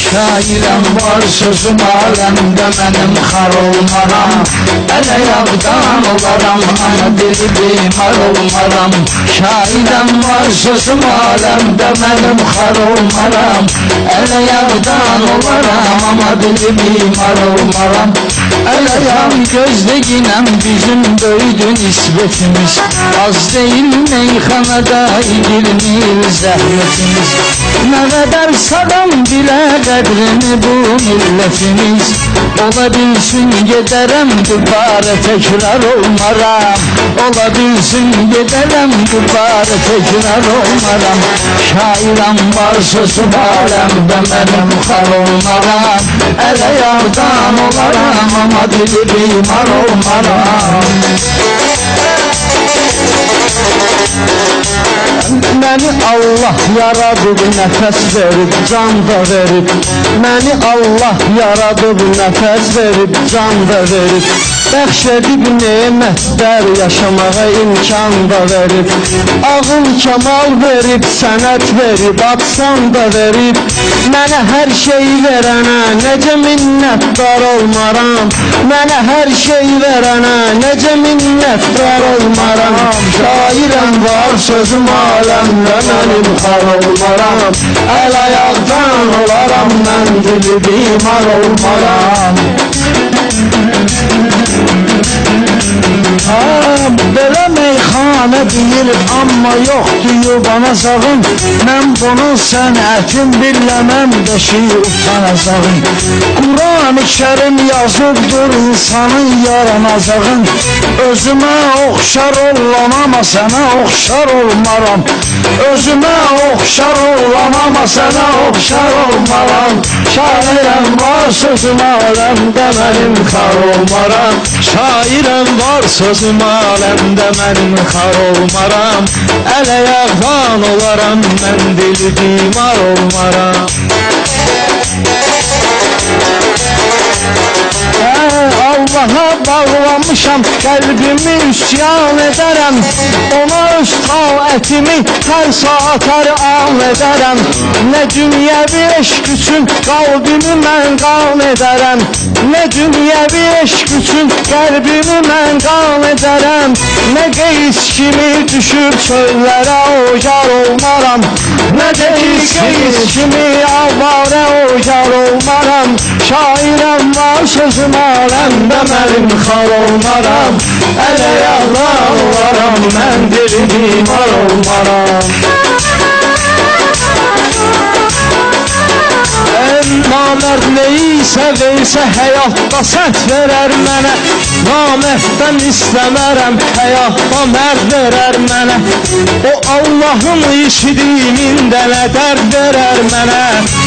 Şairəm var sözüm aləmdə mənim xar olmaram. Ələ yağdan olaram, ana dili bimar olmaram. Şairəm var sözüm aləmdə mənim xar olmaram. Ələ yağdan olaram, ama dili bimar olmaram. Ələ yağ gözləyinəm bizim böyüdü nisbətimiz. Az deyil meyxanada idilmir zəhmətimiz. Nə qədər sadam bilə qədrini bu millətimiz. Ola bilsin gedərəm dübarə təkrar olmaram. Ola bilsin gedərəm dübarə təkrar olmaram. Şairəm var sözüm aləmdə mənim xar olmaram. Ələ yağdan olaram, ama dili bimar olmaram. Məni Allah yaradıb, nəfəs verib, can da verib. Məni Allah yaradıb, nəfəs verib, can da verib. Bəxş edib nemətlər, yaşamağa imkan da verib. Ağıl kamal verib, sənət verib, atsan da verib. Mənə hər şey verənə necə minnətdar olmaram. Mənə hər şey verənə necə minnətdar olmaram. Şairəm var sözüm aləmdə mənim xar olmaram. Əl ayaqdan olaram, mən dili bimar olmaram. Belə meyxanə deyir, amma yox diyor bana sağın. Mən bunun sənətin billəməm də ki utanacağım. Quran-ı Kərim yazıbdır insanın yaranacağın. Özümə oxşar olan, ama sənə oxşar olmaram. Özümə oxşar olan, ama sənə oxşar olmaram. Şairəm var sözüm aləmdə mənim xar olmaram. Şairəm var sözüm aləmdə mənim xar olmaram. Ələ yağdan olaram, mən dili bimar olmaram. Allaha bağlamışam, qəlbimi üsyan edərəm. Ona öz taətimi hər saat hər an edərəm. Nə dünyəvi eşq üçün qalbimi mən qan edərəm. Nə dünyəvi eşq üçün qəlbimi mən qan edərəm. Nə qeys kimi düşüb çöllərə ocar olmaram. Nə də qeys kimi avarə ocar olmaram. Şairəm var sözüm aləmdə mənim xar olmaram. Ələ yağdan olaram, mən dili bimar olmaram. Namərd neysə versə həyatda sənt verər mənə. Namərddən istəmərəm, həyatda mərd verər mənə. O Allahın işidiyimində nə dərd verər mənə.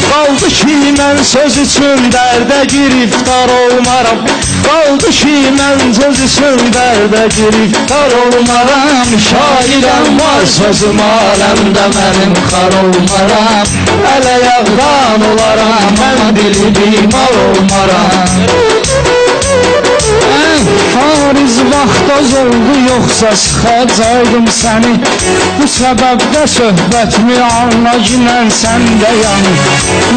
Qaldı ki mən söz üçün dərdə giriftar olmaram. Qaldı ki mən söz üçün dərdə giriftar olmaram. Şairəm var sözüm aləmdə mənim xar olmaram. Ələ yağdan olaram, mən dili bimar olmaram. Fariz vaxt az oldu, yoxsa sıxacaqdım səni. Bu səbəbdə söhbətmi anla ginən səndə yanı.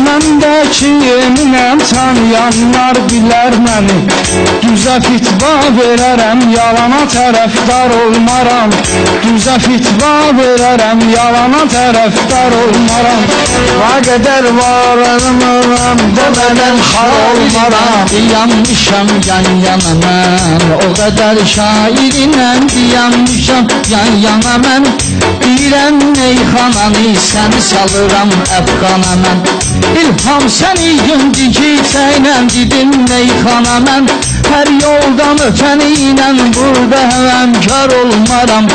Məndəki yeminəm tanıyanlar bilər məni. Düzə fitva verərəm, yalana tərəfdar olmaram. Düzə fitva verərəm, yalana tərəfdar olmaram. Nə qədər varım ömrümdə mənim xar olmaram. Yanmışam yan yana mən, o qədər şairinəm. Yanmışam yan yana mən. Deyirəm meyxananı, səni salıram əfqana mən. İlham səni gündiki çəynəm, dedim meyxana mən. Hər yoldan ötəni ilə burada həmkar olmaram.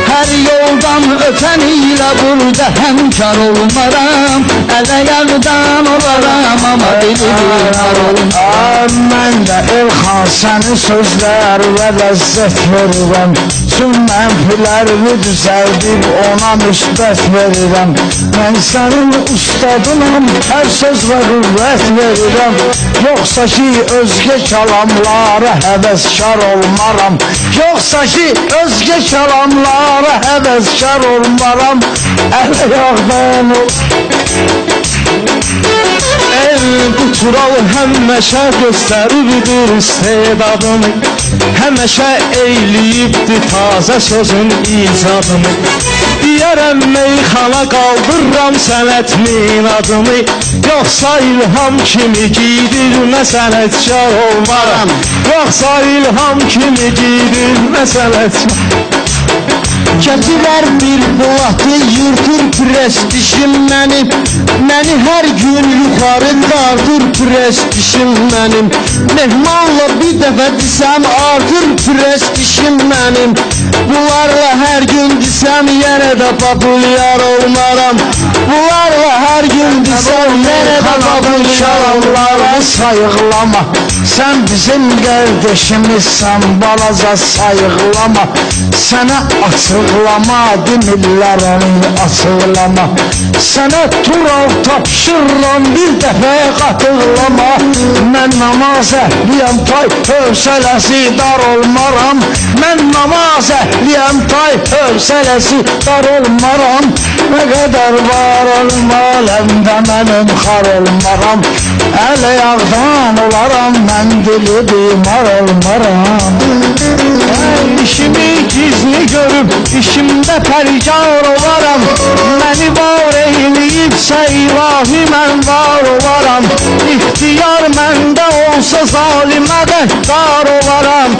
Hər yoldan ötəni ilə burada həmkar olmaram. Ələ yağdan olaram, ama dili bimar olmaram. Mən də İlhan səni sözlər və ləzzət verirəm. Tüm mənfilərimi düzəldib ona müsbət verirəm. Mən sənin ustadınam, hər söz və qüvvət verirəm. Yoxsa ki özgə kəlamlara həvəskar olmaram. Yoxsa ki özgə kəlamlara həvəskar olmaram. Ələ yağdan Tural həmişə göstəribdir istedadını, həmişə eyliyibdir tazə sözün icadını. Deyərəm meyxana qaldırram sənətimin adını, yoxsa ilham kimi giydirmə sənətkar olmaram, yoxsa ilham kimi giydirmə sənətkar. Gətirər bir bulatı yırtır prestijim mənim, məni hər gün yuxarı dardır prestijim mənim. Mehmanla bir dəfə desəm artır prestijim mənim, bunlarla hər gün desəm yenə də populyar olmaram, bunlarla hər gün desəm yenə də populyar olmaram. Sayıqlama, sən bizim qardeşimizsən, balaca sayıqlama, sənə açıqlama, demirlər onu açıqlama. Sənə Tural tapşırıram, bir dəfə qatıqlama. Mən namaz əhliyəm, tay hövsələsi dar olmaram, mən namaz əhliyəm, tay hövsələsi dar olmaram. Nə qədər var olum aləmdə mənim xar olmaram, əl ayaqdan olaram, mən dili bimar olmaram. İşimi gizli görüb, işimdə pərgar olaram, məni var eyliyibsə ilahi mən var olaram. İxtiyar məndə olsa zalimə qəddar olaram,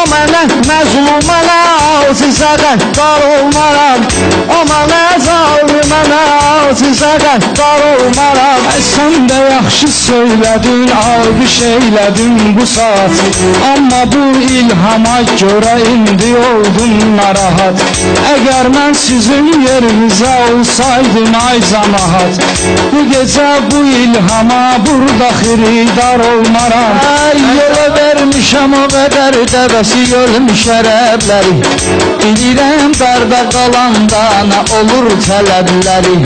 o mənə məzlumənə azizə qəddar olmaram, o mənə zalimənə azizə qəddar olmaram. Sən də yaxşı söylədin, alqış eylədin bu saat, amma bu ilhama görə indi oldum narahat. Əgər mən sizin yerinizə olsaydım ay camaat, bu gecə bu ilhama burada xiridar olmaram. Yola vermişəm o qədər dəvəsi yolun şərəbləri, bilirəm darda qalanda nə olur tələbləri,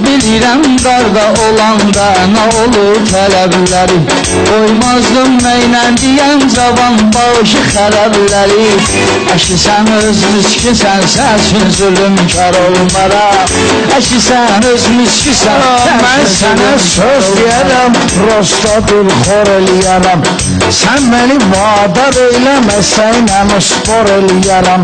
bilirəm darda olanda nə olur tələbləri. Qoymazdım məynən deyən cavan başı xələbləri, əşi sən öz müskisən, səsin zülümkar olmaram, əşi sən öz müskisən. Mən sənə söz deyərəm, prosta dilxor eləyərəm, sən məni vadar eləməsən spor eləyərəm,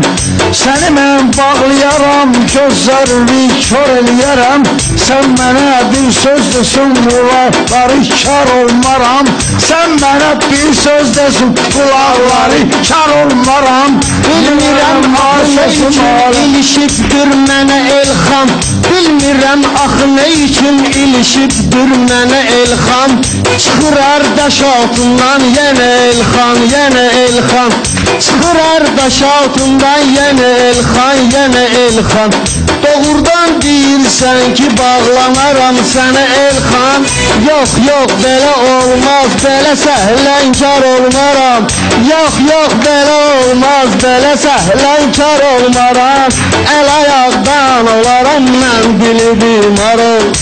səni mən bağlayaram, gözlərimi kör eləyərəm, sən mənə bir söz desin, qulaqları kar olmaram, sən mənə bir söz desin, qulaqları kar olmaram. Bilmirəm nə üçün ilişibdir mənə elxan, bilmirəm axı nə üçün ilişibdir mənə elxan. Çıxırar daş altından yenə elxan, yenə elxan, çıxırar daş altından yenə elxan, yenə elxan. Doğrudan deyirsən ki bağlanaram sənə elxan, yox yox belə olmaz, belə səhlənkar olmaram, yox yox belə olmaz, belə səhlənkar olmaram. Əl ayaqdan olaram, mən dili bimar ol.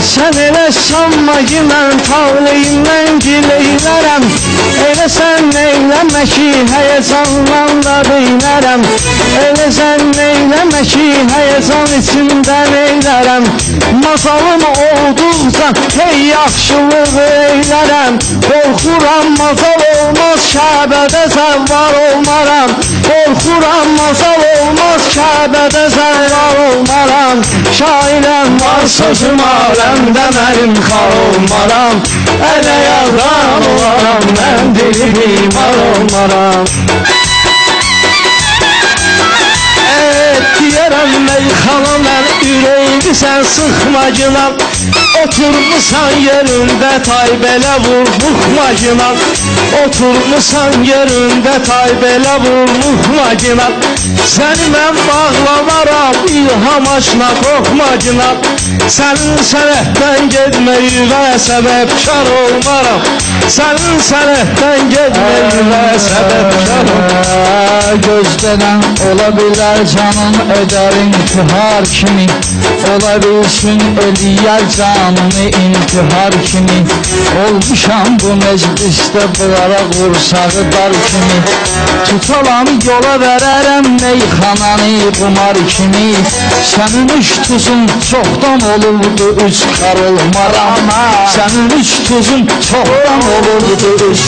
Sən elə sanma ki mən tavliyimdən gileylərəm, elə sən neyləmə ki həyəcandan da beynərəm, elə sən neyləmə ki həyəcan içindən eylərəm. Mazalım olduqca hey yaxşılıq eylərəm, qorxuram mazal olmaz Kəbədə zəvvar olmaram, qorxuram mazal olmaz Kəbədə zəvvar olmaram. Şairəm var sözüm aləmdə mənim xar olmaram, əl ayaqdan olaram, mən dili bimar olmaram. Deyərəm meyxana mən ürəyini sən sıxmacına, oturmusan yerində tay belə vur muxmacına, oturmusan yerində tay belə vur muxmacına. Səni mən bağlamaram ilham aşna qoxmacına, sənin sənətdən getməyinə səbəbkar olmaram, sənin sənətdən getməyinə səbəbkar olmaram. Gözlənən ola bilər canın ödər intihar kimi, ola bilsin eləyər canımı intihar kimi. Olmuşam bu meclisdə bunlara qursağı dar kimi. Tutalam yola verərəm meyxananı qumar kimi. Sənin üç tuzun çoxdan olurdu üç kar olmaram. Sənin üç tuzun çoxdan olurdu üç